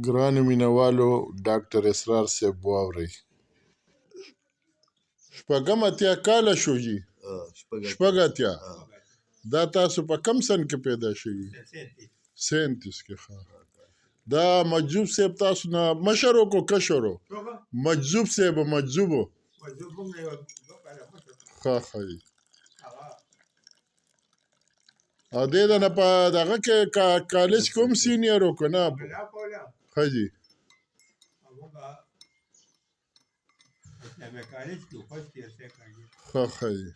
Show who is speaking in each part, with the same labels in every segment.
Speaker 1: ګرانو مینهوالو ډاکټر اسرار صاحب واورئ. شپږم اتیا کاله شو جي. شپږ اتیا. دا تاسو په کم سن کې پیدا شوي؟ 37 کې. ښه دا مجذوب صاحب تاسو نه مشر و کو کشر و؟ مجذوب صاحب مجذوب و. ښه ښه او دې د نه په دغه کې کالج کې هم سینیر و که نه؟ ښه جي. ښه ښه جي.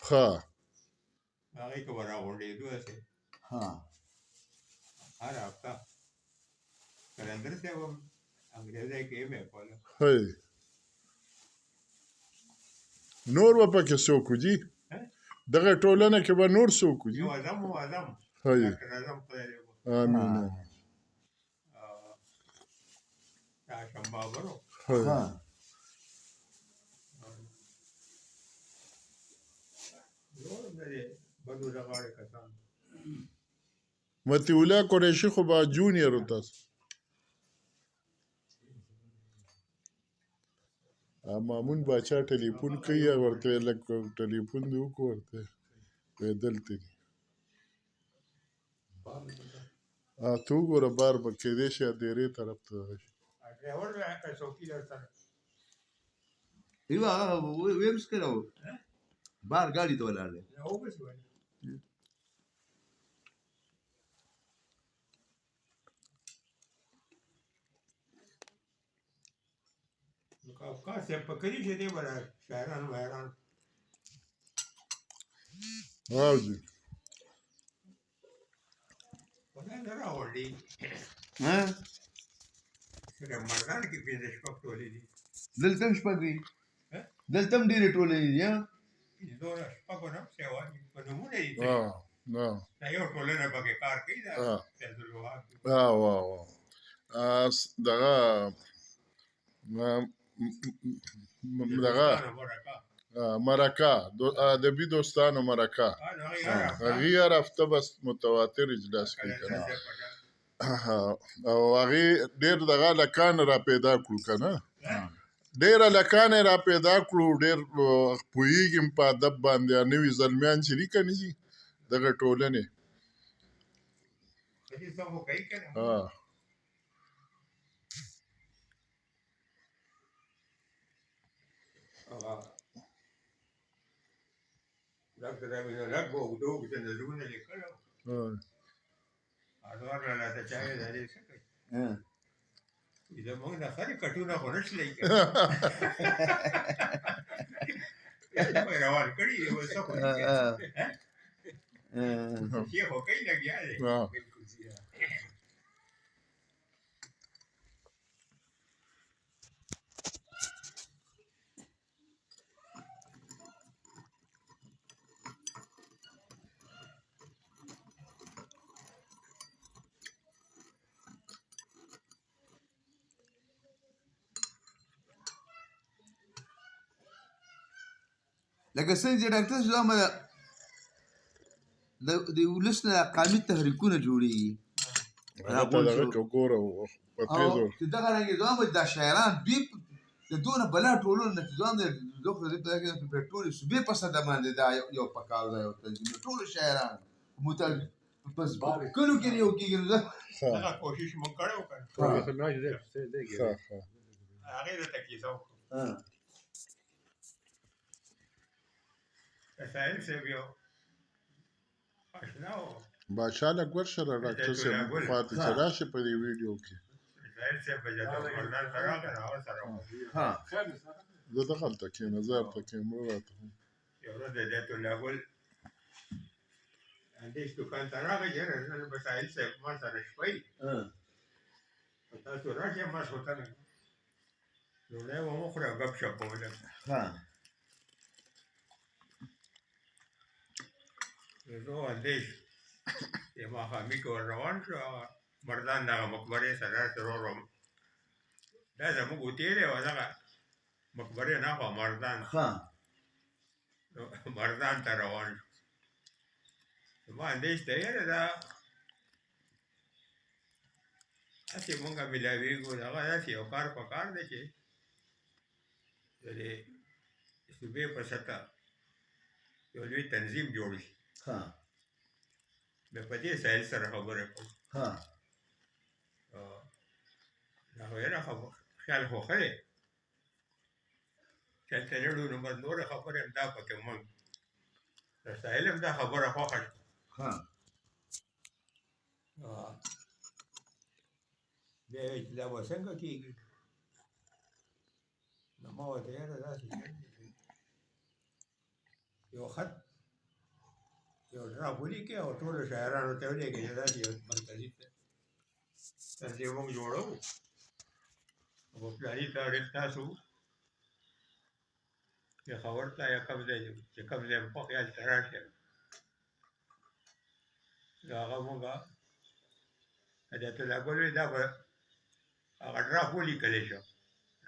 Speaker 1: ښه ښه نور به پکې څوک و جي؟ دغه ټولنه کې به نور څوک و جي؟ ښه جي. آمین متی الله قریشي خو به جونیر و تاسو؟ مامون باچا ټلیفون کوي ورته لکه ټلیفون دې وکړو ورته وایي دلته دي. ته وګوره بار به کېدای شي دیرې طرف ته دغه شي.
Speaker 2: ویمس کړه بار ګاډي ته ولاړ دی.
Speaker 1: واو جي.
Speaker 2: دلته هم شپږ دي. دلته هم ډېرې ټولې دي.
Speaker 1: دغه مرکه ادبي دوستانو مرکه هغې هر هفته بس متواتر اجلاس کوي که نه او هغې ډېر دغه هلکان را پیدا کړو که نه ډېر هلکان یې را پیدا کړو ډېر پوهېږم په ادب باندې نوي زلمیان چې دي که نه دي دغه ټولنې
Speaker 3: زمونږ د خرې کټونه خو نشلی روان کړي دي اوس خو شیخ خو کوي لګیا دی.
Speaker 2: لکه څنګه چې ډاکټر صاحب د ولس نه قامي تحریکونه جوړېږي چې دغه رنګې ځوان به دا شاعران دوی د دونه بلا ټولنو نه چې ځوان د ټولې صوبې په سطحه باندې دا یو پکار دی یو تنظیم ټولو شاعران بس کلو کې یو کېږي نو
Speaker 3: دغه کوشش مونږ کړی و که هغې د تکلیفه وکړو. صاحب صاحب یو اشنا و
Speaker 1: بادشاه لږ ورشه را ډاکټر صاحب پاتې چې راشي په دې ویډیو کې
Speaker 3: صاحب صاحب به جدول مردان ته راغی نو هغه سره
Speaker 1: زه دغلته کښېنه زه هلته کیمره راته
Speaker 3: یو ورځ د هدایت الله ګل اندېش دوکان ته راغی یاره نن به صاحب صاحب ما سره شپئ تاسو راشئ ماسخوتن ډوډۍ به وخورو او ګپ شپ به ولګو. زه اندېش د ماښامي کې ور روان شو هغه مردان دغه مقبرې سره داسې ورو ورو دا زموږ اوتې دی او دغه مقبرې نه خوا مردان مردان ته روان شو. ما اندېش ته یاره دا هسې مونږ میلاوېږو هغه داسې یو کار په کار دی چې د دې صوبې په سطح یو لوی تنظیم جوړ شي بیا په دې سایل سره خبرې کوو هغه یاره خیال خو ښه دی چې هلته لړو نو بس نورې خبرې هم دا پکې مونږ د سایل هم دا خبره خوښه شوه بیا یې چې دا به څنګه کېږي نو ما ورته یاره داسې یو خط یو ډراف ولیکې او ټولو شاعرانو ته ولیکې چې داسې یو مرکزي تنظیم موږ جوړوو او په پلاني تاریخ تاسو پېښور ته یا کوم ځای چې کوم ځای مو خوښ یې هلته راشئ نو هغه موږ حضرت الله ګل وایي دا به هغه ډراف ولیکلی شو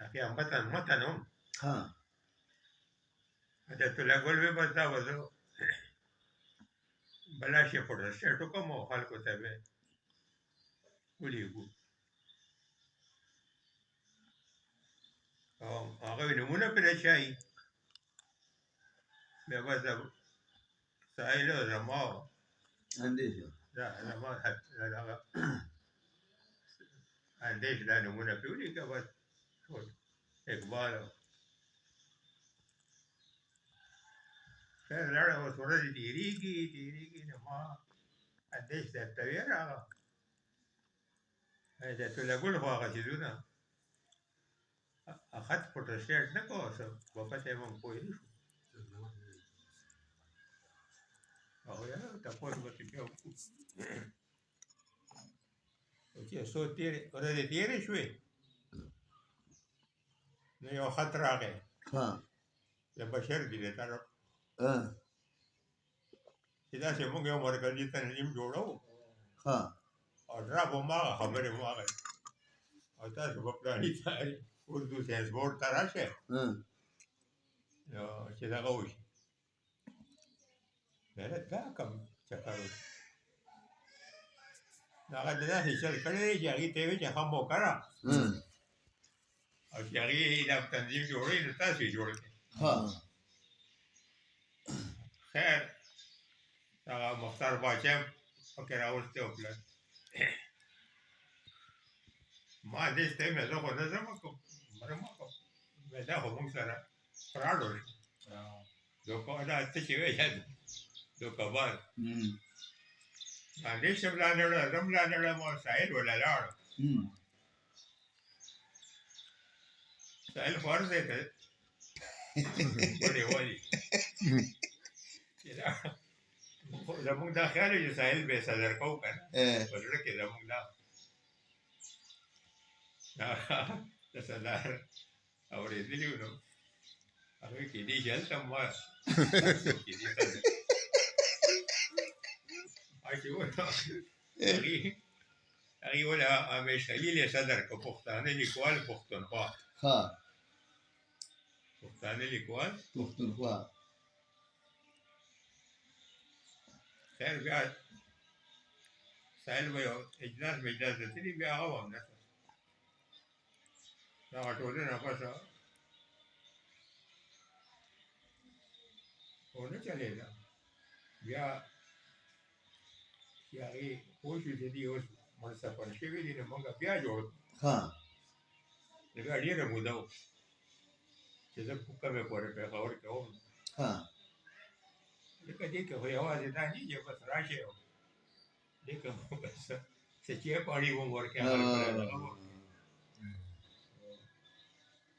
Speaker 3: هغې متن هم حضرت الله ګل وایي بس دا به زه بلا شي فوټوسټیټ وکړم او خلکو ته به ولیږو او هغه نومونه پرې ښایي بیا بس د ساحل او زما زما هغه اندیش دا نومونه پرې ولیکه بس ټول اقبال خیر لاړه اوس ورځې تېرېږي نو ما اندیش صاحب ته ویل هغه حضرت الله ګل خو هغه څیزونه خط فوټوسټیټ نه کوه څه په پته یې موږ پوه نه شو هغه یاره تپوس به ترې بیا وکړو چې څو ورځې تېرې شوې نو یو خط راغی د بشر دي د طرف چې داسې موږ یو مرکزي تنظیم جوړوو او ډراف هماغه خبرې هماغه او تاسو په پلاني تاریخ اردو ساینس بورډ ته راشئ چې دغه وشي یاره دا کوم چکر و هغه د داسې چل کړی دی چې هغې ته یې وایي چې ښه موقع ده او چې هغې دا تنظیم جوړوي نو تاسو یې جوړ کړئ خیر هغه مختار باچا هم پکې راوستی و پلان ما دې ته مې زه خو نه ځم مره ما دا خو موږ سره فراډ وشو دا ته چې وایي دوکهباز اندیش هم لاندړه زه هم لاندړم او ساحل وله لاړو ساحل خو هر ځای ته وړې ولي زمونږ دا خیال و چې ساحل به یې صدر کوو که نه په زړه کې زمونږ دا د صدر اورېدلي وو نو هغوی کېدای شي هلته هم ما څوک کېدای صدر هغې ولې همیش خلیل یې صدر که پښتانه لیکوال پښتونخوا پښتانه لیکوال
Speaker 2: پښتونخوا
Speaker 3: خیر بیا ساحل به یو اجلاس مجلاس ته تلي بیا هغه هم نشته دغه ټولنه پسه ونه چلېده بیا چې هغې پوه شو چې دوی اوس منصفر شوي دي نو موږ بیا جوړ کړو نو بیا ډېره موده وه چې زه کومې پورې پېښور کې وم لکه دې کې خو یوازې دا نه چې بس راشئ او دې کې مو بس څه چای پاڼي به مو ورکړي هغه دغه وه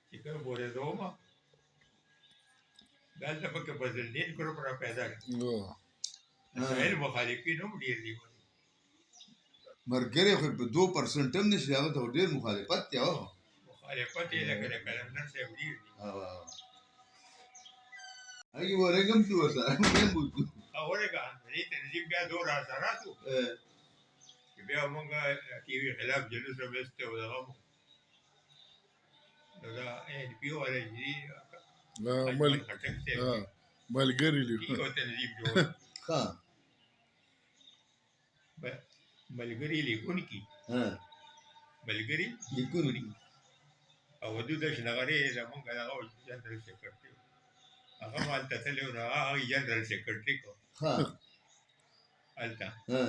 Speaker 3: چې کوم پورې زه وم دلته پکې فضلالدین ګروپ را پیدا کړي ساحل مخالفین هم ډېر دي
Speaker 2: ملګری خو په 2% هم نشي هغه ته ډېر مخالفت دی
Speaker 3: مخالفت یې لکه د قلندر صاحب ډېر دي
Speaker 2: هغې ورېږم چې ورسره
Speaker 3: ورېږه دې تنظیم بیا دومره اثرات وو چې بیا مونږ ټي وي خلاف جلوس رامېستی و دغه مو نو دا NPO والا چې دي
Speaker 1: ملګري لیکو
Speaker 3: یو تنظیم جوړ ملګري لیکونکي ملګري
Speaker 2: لیکوني
Speaker 3: او ودود شنغري زمونږ دغه جنرال سیکرټري هغه هم هلته تللی و نو هغه جنرال سیکرټري کو
Speaker 2: ها
Speaker 3: هلته
Speaker 2: ها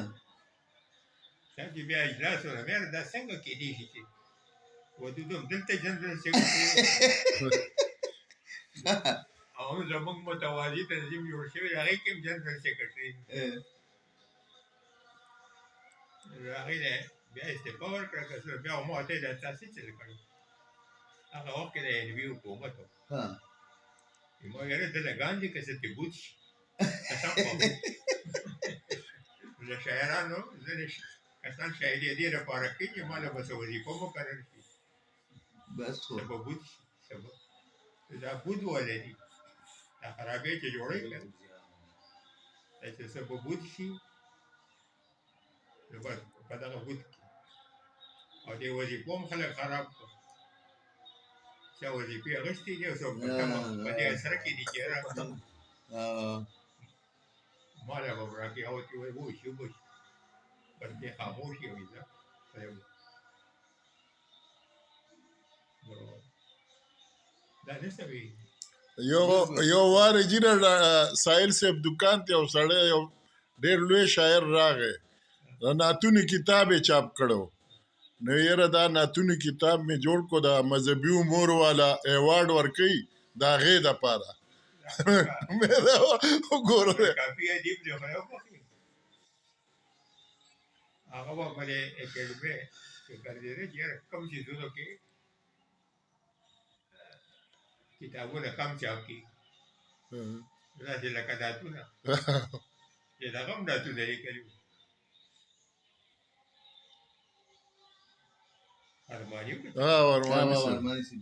Speaker 3: صاحب چې بیا اجلاس و نو مې دا څنګه کېدی شي چې ودود هم دلته جنرال سیکرټري او زمونږ متوازي تنظیم جوړ شوی هغې کې هم جنرال سیکرټري هغې نه بیا استعفا ورکړه که څه بیا ما ورته ویل تاسې څه کړی هغه وخت کې د NVO حکومت و
Speaker 2: ها
Speaker 3: ما یاره دله ګاندي که څه ترې بوت شي قسم خورم د شاعرانو ځینې کسان شاعري دې لپاره کوي چې ما له به څه وظیفه مقرر شي
Speaker 2: بس خو
Speaker 3: څه به بوت شي څه به دا بود ولري دا خرابې چې جوړوي که دا چې څه به بوت شي نو بس په دغه بوت کې او دې وظیفو هم خلک خراب کړو چا وظیفې اخیستې دي او څوک په تمه په دې سره کې دي چې یاره ما له به راکړي هغه چې وایي وشي وشي بس دې خاموش یې وي زه نو دا نه څه وي
Speaker 1: یو وار جیره ساحل صاحب دکان ته یو سړی یو ډېر لوی شاعر راغی د نعتونو کتاب یې چاپ کړو نو یاره دا نعتونو کتاب مې جوړ کړو د مذهبي امور والا ایوارډ ورکوي د هغې دپاره مې دا وګوره
Speaker 3: کافي عجیب دی خو یو پخې هغه به بلې اکیډمۍ کې ګرځېده چې یاره کوم څیزونو کې کتابونه کم چاپ کړي داسې لکه داتونه چې دغه هم داتونه لیکلي وو ارماني وو
Speaker 2: ارماني سي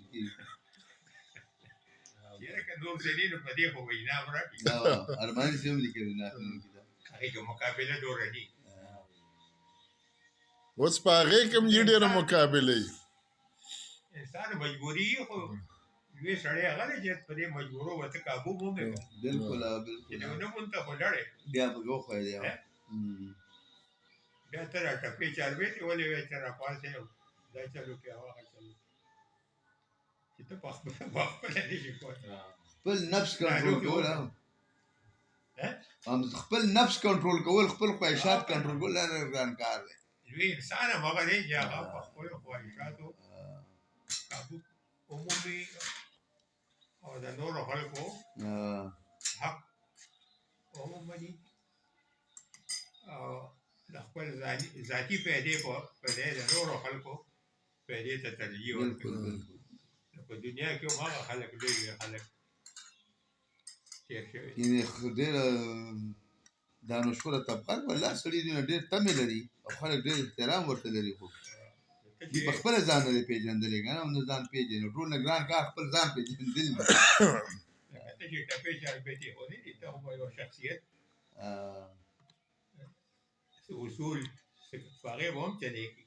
Speaker 3: یاره که نور ځینې نو په دې خو وینا هم راکړي
Speaker 2: ارماني سي هم لیکلي نه
Speaker 3: هغې کې مقابله دوره دي
Speaker 1: اوس په هغې کې هم یې ډېره مقابله وي
Speaker 3: انسان مجبوري خو یوې سړی هغه دی چې په دې مجبورو به ته کابو مومې که
Speaker 2: بالکل
Speaker 3: چې نه مونته خو لړې
Speaker 2: بیا به وخوایې دی
Speaker 3: بیا ته را ټپې چاربېتې ولې وایې چې را پاسې دا چلو کې هغه چلو چې ته په خپله نه شي کولی
Speaker 2: خپل نفس کنټرول کول خپل نفس کنټرول کول خپل خواهشات کنټرول کول دا ګران کار دی
Speaker 3: لوی انسان هم هغه دی چې هغه په خپلو خواهشاتو کابو عمومي او د نورو خلکو حق ومومي او د خپل ذاتي پیدې په ځای د نورو خلکو پیدې ته ترجیح ورکوي په دنیا کې هم هغه خلک ډېر خلک تېر شوي
Speaker 2: ډېره دانشوره طبقه والله سړي دوی ډېر تمې لري او خلک ډېر احترام ورته لري خو دوی په خپله ځان نه دی پېژندلی که نه هم نه ځان پېژني ټول نه ګران کار خپل ځان پېژندل دي
Speaker 3: ته چې ټپې چاربېتې خو نه دي ته خو یو شخصیت اصول په هغې به هم چلېږي